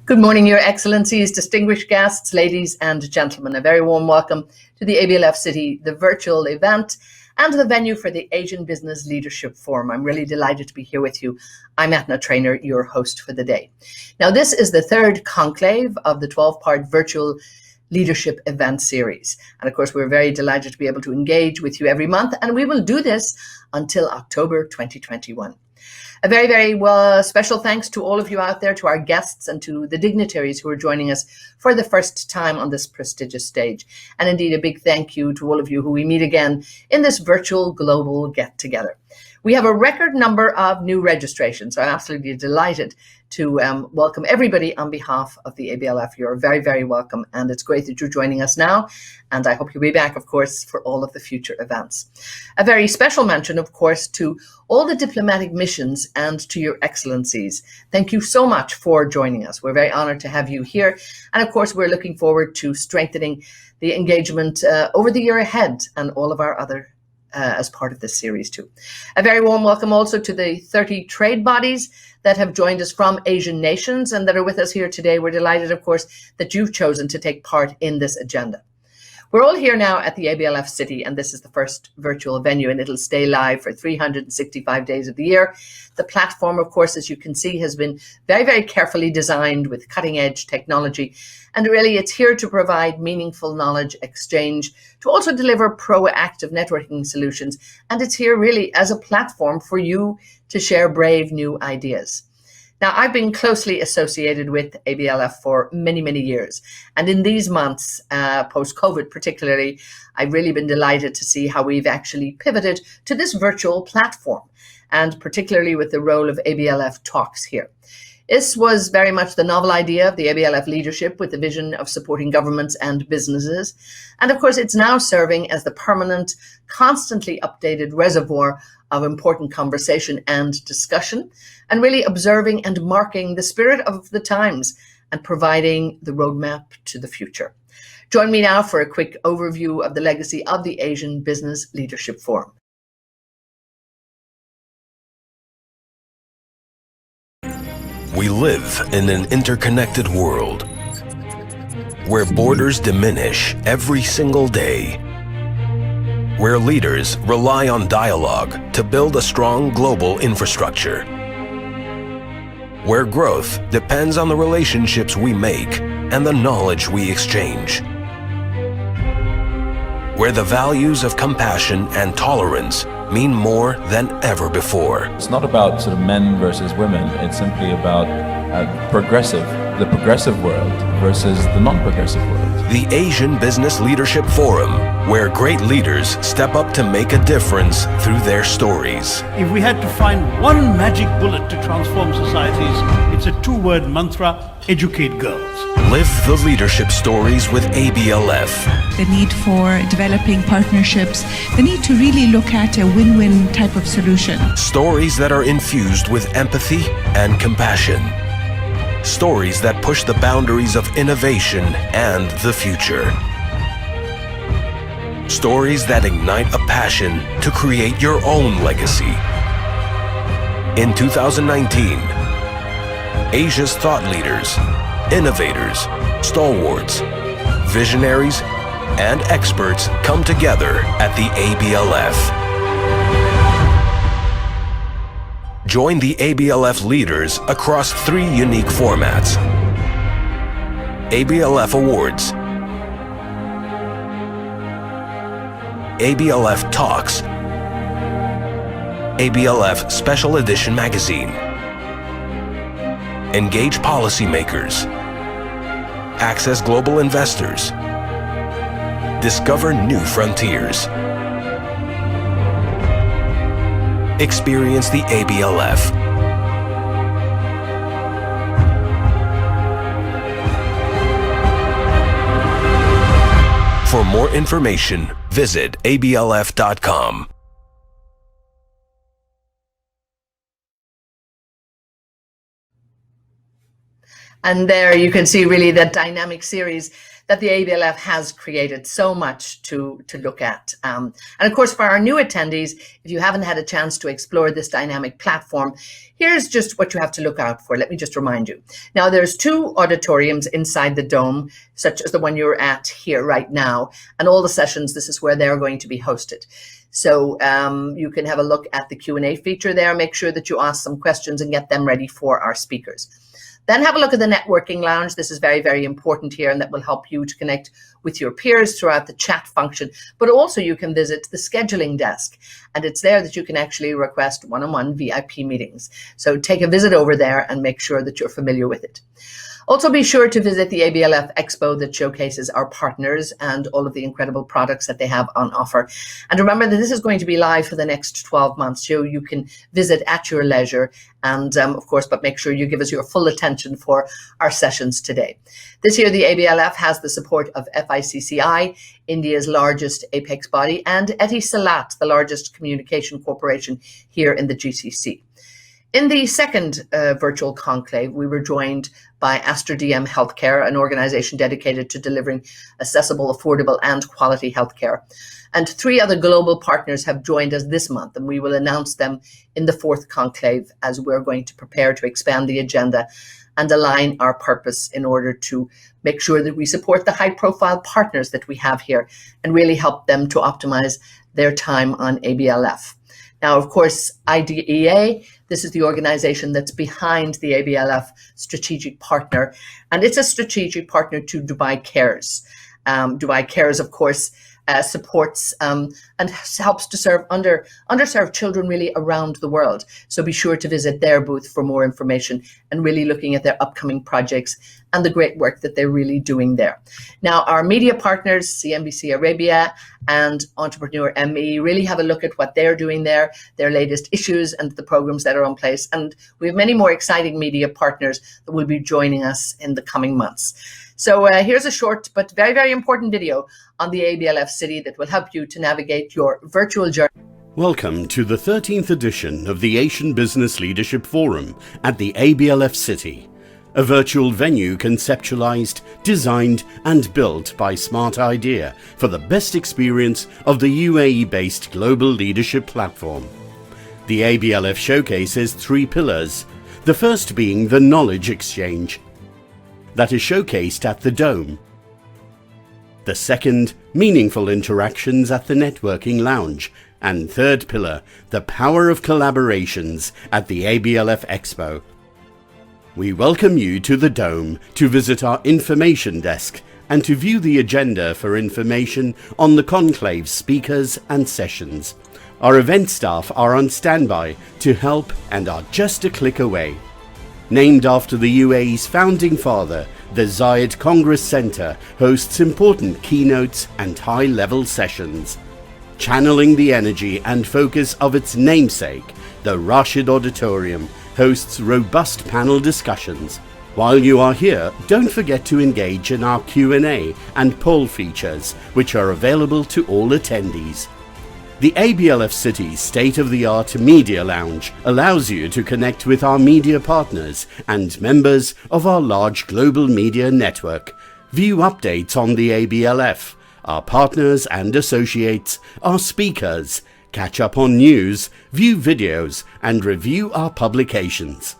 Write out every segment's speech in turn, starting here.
Good morning, Your Excellencies, distinguished guests, ladies and gentlemen. A very warm welcome to the ABLF City, the virtual event and the venue for the Asian Business Leadership Forum. I'm really delighted to be here with you. I'm Eithne, Treanor, your host for the day. Now, this is the third conclave of the 12-part virtual leadership event series. And of course, we're very delighted to be able to engage with you every month, and we will do this until October 2021. A very, very special thanks to all of you out there, to our guests and to the dignitaries who are joining us for the first time on this prestigious stage. And indeed, a big thank you to all of you who we meet again in this virtual global get-together. We have a record number of new registrations, so I'm absolutely delighted to welcome everybody on behalf of the ABLF. You're very, very welcome, and it's great that you're joining us now, and I hope you'll be back, of course, for all of the future events. A very special mention, of course, to all the diplomatic missions and to your excellencies. Thank you so much for joining us. We're very honored to have you here, and of course, we're looking forward to strengthening the engagement over the year ahead and all of our other as part of this series too. A very warm welcome also to the 30 trade bodies that have joined us from Asian nations and that are with us here today. We're delighted, of course, that you've chosen to take part in this agenda. We're all here now at the ABLF City, and this is the first virtual venue, and it'll stay live for 365 days of the year. The platform, of course, as you can see, has been very, very carefully designed with cutting-edge technology, and really it's here to provide meaningful knowledge exchange, to also deliver proactive networking solutions, and it's here really as a platform for you to share brave new ideas. Now, I've been closely associated with ABLF for many, many years. And in these months, post-COVID particularly, I've really been delighted to see how we've actually pivoted to this virtual platform, and particularly with the role of ABLF Talks here. This was very much the novel idea of the ABLF leadership with the vision of supporting governments and businesses. And of course, it's now serving as the permanent, constantly updated reservoir of important conversation and discussion, and really observing and marking the spirit of the times and providing the roadmap to the future. Join me now for a quick overview of the legacy of the Asian Business Leadership Forum. We live in an interconnected world where borders diminish every single day, where leaders rely on dialogue to build a strong global infrastructure, where growth depends on the relationships we make and the knowledge we exchange, where the values of compassion and tolerance mean more than ever before. It's not about sort of men versus women, it's simply about the progressive world versus the non-progressive world. The Asian Business Leadership Forum, where great leaders step up to make a difference through their stories. If we had to find one magic bullet to transform societies, it's a two-word mantra: educate girls. Live the leadership stories with ABLF. The need for developing partnerships, the need to really look at a win-win type of solution. Stories that are infused with empathy and compassion. Stories that push the boundaries of innovation and the future. Stories that ignite a passion to create your own legacy. In 2019, Asia's thought leaders, innovators, stalwarts, visionaries, and experts come together at the ABLF. Join the ABLF leaders across 3 unique formats: ABLF Awards, ABLF Talks, ABLF Special Edition Magazine. Engage policymakers, access global investors, discover new frontiers. Experience the ABLF. For more information, visit ablf.com. And there you can see really that dynamic series that the ABLF has created, so much to look at. And of course, for our new attendees, if you haven't had a chance to explore this dynamic platform, here's just what you have to look out for. Let me just remind you. Now, there's 2 auditoriums inside the dome, such as the one you're at here right now. And all the sessions, this is where they're going to be hosted. So you can have a look at the Q&A feature there. Make sure that you ask some questions and get them ready for our speakers. Then have a look at the networking lounge. This is very, very important here, and that will help you to connect with your peers throughout the chat function. But also you can visit the scheduling desk, and it's there that you can actually request one-on-one VIP meetings. So take a visit over there and make sure that you're familiar with it. Also, be sure to visit the ABLF Expo that showcases our partners and all of the incredible products that they have on offer. And remember that this is going to be live for the next 12 months, so you can visit at your leisure. And of course, but make sure you give us your full attention for our sessions today. This year, the ABLF has the support of FICCI, India's largest apex body, and Etisalat, the largest communication corporation here in the GCC. In the second virtual conclave, we were joined by AstraDM Healthcare, an organization dedicated to delivering accessible, affordable, and quality healthcare. And 3 other global partners have joined us this month, and we will announce them in the 4th conclave as we're going to prepare to expand the agenda and align our purpose in order to make sure that we support the high-profile partners that we have here and really help them to optimize their time on ABLF. Now, of course, IDEA, this is the organization that's behind the ABLF strategic partner, and it's a strategic partner to Dubai Cares. Dubai Cares, of course, supports and helps to serve underserved children really around the world. So be sure to visit their booth for more information and really looking at their upcoming projects and the great work that they're really doing there. Now, our media partners, CNBC Arabia and Entrepreneur ME, really have a look at what they're doing there, their latest issues and the programs that are in place. And we have many more exciting media partners that will be joining us in the coming months. So here's a short but very, very important video on the ABLF City that will help you to navigate your virtual journey. Welcome to the 13th edition of the Asian Business Leadership Forum at the ABLF City, a virtual venue conceptualized, designed and built by Smart Idea for the best experience of the UAE-based global leadership platform. The ABLF showcases 3 pillars, the first being the knowledge exchange that is showcased at the Dome. The second, meaningful interactions at the networking lounge. And third pillar, the power of collaborations at the ABLF Expo. We welcome you to the Dome to visit our information desk and to view the agenda for information on the conclave speakers and sessions. Our event staff are on standby to help and are just a click away. Named after the UAE's founding father, the Zayed Congress Center hosts important keynotes and high-level sessions. Channeling the energy and focus of its namesake, the Rashid Auditorium hosts robust panel discussions. While you are here, don't forget to engage in our Q&A and poll features, which are available to all attendees. The ABLF City's state-of-the-art media lounge allows you to connect with our media partners and members of our large global media network, view updates on the ABLF, our partners and associates, our speakers, catch up on news, view videos, and review our publications.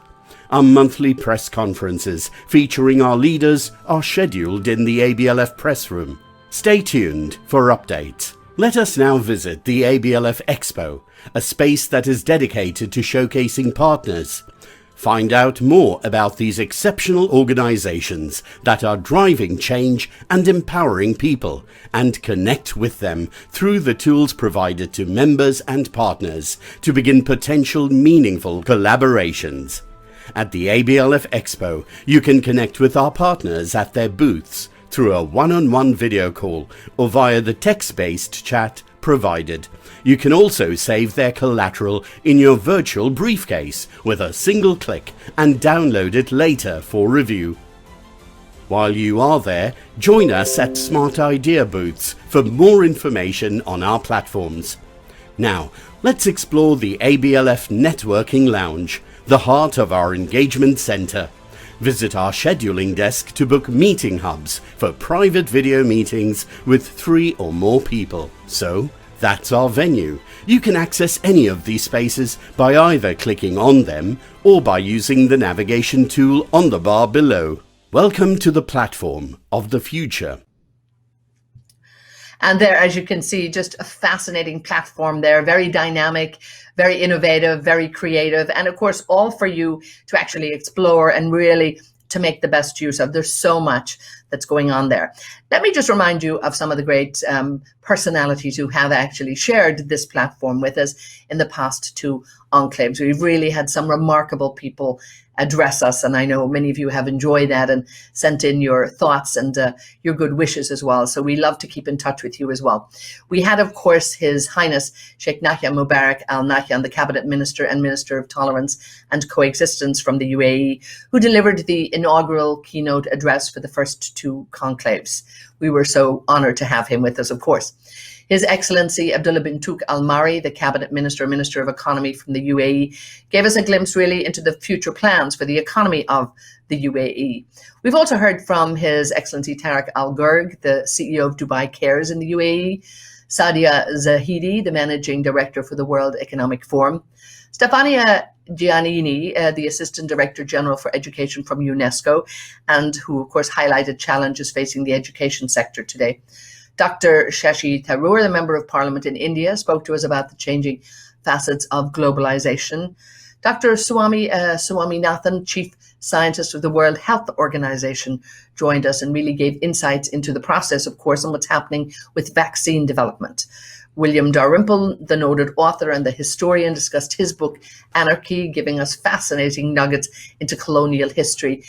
Our monthly press conferences featuring our leaders are scheduled in the ABLF press room. Stay tuned for updates. Let us now visit the ABLF Expo, a space that is dedicated to showcasing partners. Find out more about these exceptional organizations that are driving change and empowering people, and connect with them through the tools provided to members and partners to begin potential meaningful collaborations. At the ABLF Expo, you can connect with our partners at their booths through a one-on-one video call or via the text-based chat provided. You can also save their collateral in your virtual briefcase with a single click and download it later for review. While you are there, join us at Smart Idea booths for more information on our platforms. Now, let's explore the ABLF Networking Lounge, the heart of our engagement center. Visit our scheduling desk to book meeting hubs for private video meetings with 3 or more people. So, that's our venue. You can access any of these spaces by either clicking on them or by using the navigation tool on the bar below. Welcome to the platform of the future. And there, as you can see, just a fascinating platform there, very dynamic, very innovative, very creative, and of course, all for you to actually explore and really to make the best use of. There's so much that's going on there. Let me just remind you of some of the great personalities who have actually shared this platform with us in the past 2 enclaves. We've really had some remarkable people address us, and I know many of you have enjoyed that and sent in your thoughts and your good wishes as well. So we love to keep in touch with you as well. We had, of course, His Highness Sheikh Nahayan Mabarak Al Nahayan, the Cabinet Minister and Minister of Tolerance and Coexistence from the UAE, who delivered the inaugural keynote address for the first 2 conclaves. We were so honored to have him with us, of course. His Excellency Abdullah bin Tuq Al Mari, the Cabinet Minister, Minister of Economy from the UAE, gave us a glimpse really into the future plans for the economy of the UAE. We've also heard from His Excellency Tariq Al Ghurg, the CEO of Dubai Cares in the UAE, Sadia Zahidi, the Managing Director for the World Economic Forum, Stefania Giannini, the Assistant Director General for Education from UNESCO, and who, of course, highlighted challenges facing the education sector today. Dr. Shashi Tharoor, the Member of Parliament in India, spoke to us about the changing facets of globalization. Dr. Swaminathan, Chief Scientist of the World Health Organization, joined us and really gave insights into the process, of course, and what's happening with vaccine development. William Dalrymple, the noted author and the historian, discussed his book, Anarchy, giving us fascinating nuggets into colonial history.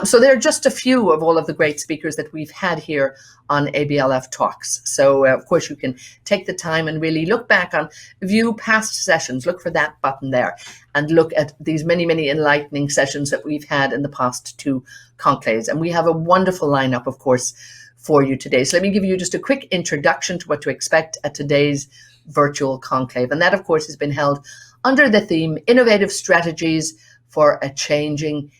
So there are just a few of all of the great speakers that we've had here on ABLF Talks. So, of course, you can take the time and really look back on, view past sessions, look for that button there, and look at these many, many enlightening sessions that we've had in the past 2 conclaves. And we have a wonderful lineup, of course, for you today. So let me give you just a quick introduction to what to expect at today's virtual conclave. And that, of course, has been held under the theme, Innovative Strategies for a Changing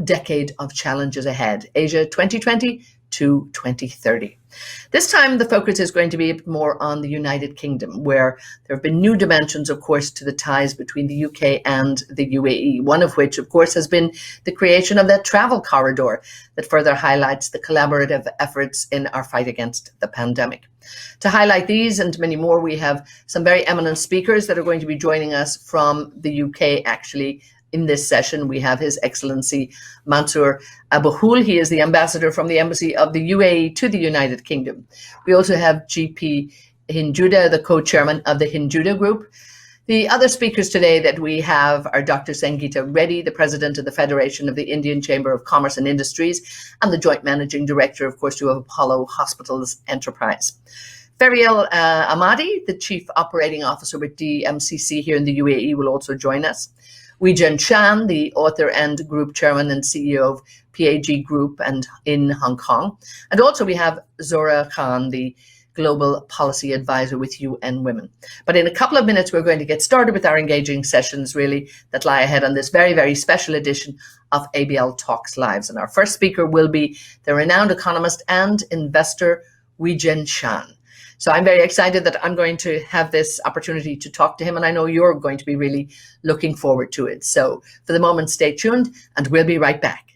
Decade of Challenges Ahead, Asia 2020 to 2030. This time, the focus is going to be more on the United Kingdom, where there have been new dimensions, of course, to the ties between the UK and the UAE, one of which, of course, has been the creation of that travel corridor that further highlights the collaborative efforts in our fight against the pandemic. To highlight these and many more, we have some very eminent speakers that are going to be joining us from the UK, actually. In this session, we have His Excellency Mansour Aboul. He is the ambassador from the Embassy of the UAE to the United Kingdom. We also have GP Hinjuda, the co-chairman of the Hinjuda Group. The other speakers today that we have are Dr. Sangeeta Reddy, the president of the Federation of the Indian Chamber of Commerce and Industries, and the joint managing director, of course, of Apollo Hospitals Enterprise. Ferial Ahmadi, the chief operating officer with DMCC here in the UAE, will also join us. Weijian Shan, the author and group chairman and CEO of PAG Group and in Hong Kong. And also we have Zora Khan, the global policy advisor with UN Women. But in a couple of minutes, we're going to get started with our engaging sessions, really, that lie ahead on this very, very special edition of ABL Talks Lives. And our first speaker will be the renowned economist and investor, Weijian Shan. So I'm very excited that I'm going to have this opportunity to talk to him, and I know you're going to be really looking forward to it. So for the moment, stay tuned, and we'll be right back.